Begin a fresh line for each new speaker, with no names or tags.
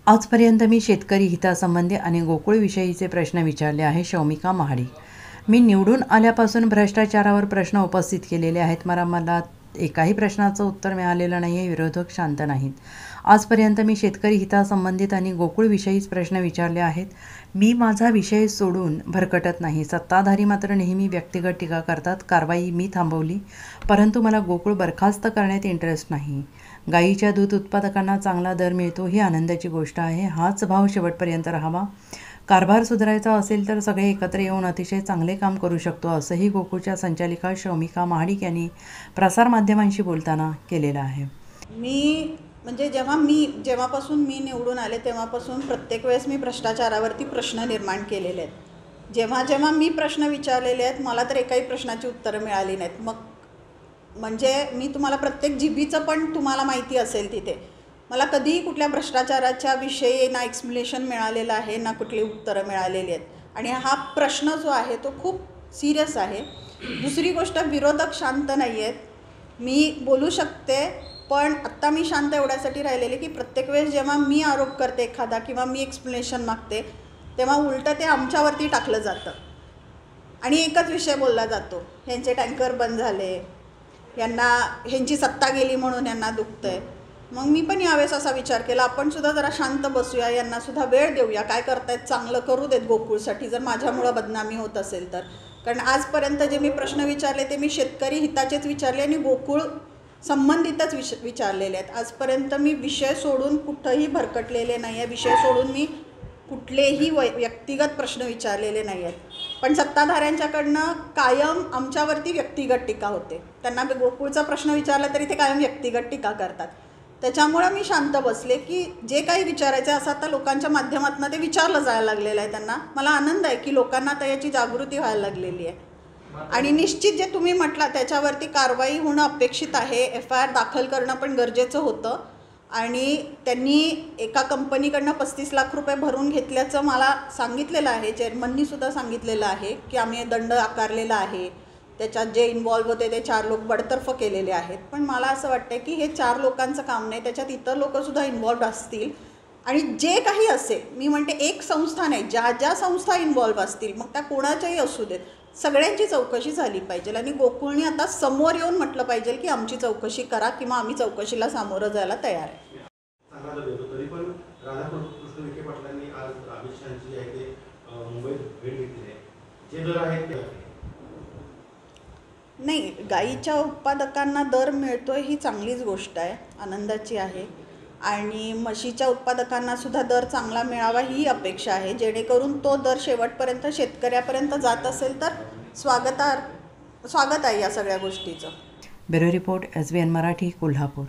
आजपर्यंत मी शेतकरी हितासंबंधी आणि गोकुळविषयीचे प्रश्न विचारले आहे. शौमिका महाडिक. मी निवडून आल्यापासून भ्रष्टाचारावर प्रश्न उपस्थित केलेले आहेत. मला एकाही प्रश्नाचं उत्तर मिळालेलं नाही आहे. विरोधक शांत नाहीत. आजपर्यंत मी शेतकरी हितासंबंधित आणि गोकुळविषयीच प्रश्न विचारले आहेत. मी माझा विषय सोडून भरकटत नाही. सत्ताधारी मात्र नेहमी व्यक्तिगत टीका करतात. कारवाई मी थांबवली, परंतु मला गोकुळ बरखास्त करण्यात इंटरेस्ट नाही. गाईच्या दूध उत्पादकांना चांगला दर मिळतो ही आनंदाची गोष्ट आहे. हाच भाव शेवटपर्यंत राहावा. कारभार सुधारायचा असेल तर सगळे एकत्र येऊन अतिशय चांगले काम करू शकतो, असंही गोकुळच्या संचालिका शौमिका महाडिक यांनी प्रसारमाध्यमांशी बोलताना केलेलं आहे.
जेव्हापासून मी निवडून आले तेव्हापासून प्रत्येक वेळेस मी भ्रष्टाचारावरती प्रश्न निर्माण केलेले आहेत. जेव्हा मी प्रश्न विचारलेले आहेत मला तर एकाही प्रश्नाची उत्तरं मिळाली नाहीत. म्हणजे मी तुम्हाला प्रत्येक जीबीचं पण तुम्हाला माहिती असेल तिथे मला कधीही कुठल्या भ्रष्टाचाराच्या विषयी ना एक्सप्लेनेशन मिळालेलं आहे ना कुठली उत्तरं मिळालेली आहेत. आणि हा प्रश्न जो आहे तो खूप सिरियस आहे. दुसरी गोष्ट, विरोधक शांत नाही आहेत. मी बोलू शकते, पण आत्ता मी शांत एवढ्यासाठी राहिलेले की प्रत्येक वेळेस जेव्हा मी आरोप करते एखादा किंवा मी एक्सप्लेनेशन मागते तेव्हा उलटं ते आमच्यावरती टाकलं जातं आणि एकच विषय बोलला जातो, ह्यांचे टँकर बंद झाले, ह्यांची सत्ता गेली म्हणून यांना दुखतं आहे. मग मी पण यावेळेस असा विचार केला, आपण सुद्धा जरा शांत बसूया, यांनासुद्धा वेळ देऊया, काय करतायत चांगलं करू देत गोकुळसाठी, जर माझ्यामुळं बदनामी होत असेल तर. कारण आजपर्यंत जे मी प्रश्न विचारले ते मी शेतकरी हिताचेच विचारले आणि गोकुळ संबंधितच विचारलेले आहेत. आजपर्यंत मी विषय सोडून कुठंही भरकटलेले नाही आहे. विषय सोडून मी कुठलेही व्यक्तिगत प्रश्न विचारलेले नाही आहेत. पण सत्ताधाऱ्यांच्याकडनं कायम आमच्यावरती व्यक्तिगत टीका होते. त्यांना गोकुळचा प्रश्न विचारला तरी ते कायम व्यक्तिगत टीका करतात. त्याच्यामुळं मी शांत बसले की जे काही विचारायचं आहे असं आता लोकांच्या माध्यमातून ते विचारलं जायला लागलेलं आहे त्यांना. मला आनंद आहे की लोकांना आता याची जागृती व्हायला लागलेली आहे. आणि निश्चित जे तुम्ही म्हटला त्याच्यावरती कारवाई होणं अपेक्षित आहे. FIR दाखल करणं पण गरजेचं होतं. आणि त्यांनी एका कंपनीकडनं 35 लाख रुपये भरून घेतल्याचं मला सांगितलेलं आहे. चेअरमननीसुद्धा सांगितलेलं आहे की आम्ही दंड आकारलेला आहे. त्याच्यात जे इन्व्हॉल्व होते ते 4 लोक बडतर्फ केलेले आहेत. पण मला असं वाटतं की हे 4 लोकांचं काम नाही, त्याच्यात इतर लोकंसुद्धा इन्व्हॉल्व असतील. आणि जे काही असेल, मी म्हणते एक संस्था नाही, ज्या संस्था इन्व्हॉल्व असतील मग त्या कोणाच्याही असू देत, सगळ्यांची चौकशी झाली पाहिजे. आणि गोकुळने आता समोर येऊन म्हटलं पाहिजे की आमची चौकशी करा किंवा आम्ही चौकशीला सामोरं जायला तयार आहे.
तरी पण राधाकृष्ण विखे पाटलांनी आज अमित शहांची आहे ते मुंबईत भेट घेतली आहे. जे दर आहेत ते
नाही, गाईच्या उत्पादकांना दर मिळतो ही चांगलीच गोष्ट आहे, आनंदाची आहे. आणि म्हशीच्या उत्पादकांना सुद्धा दर चांगला मिळावा ही अपेक्षा आहे, जेणेकरून तो दर शेवटपर्यंत शेतकऱ्यापर्यंत जात असेल तर स्वागत आहे या सगळ्या गोष्टीचं.
Bureau report, SBN Marathi, Kolhapur.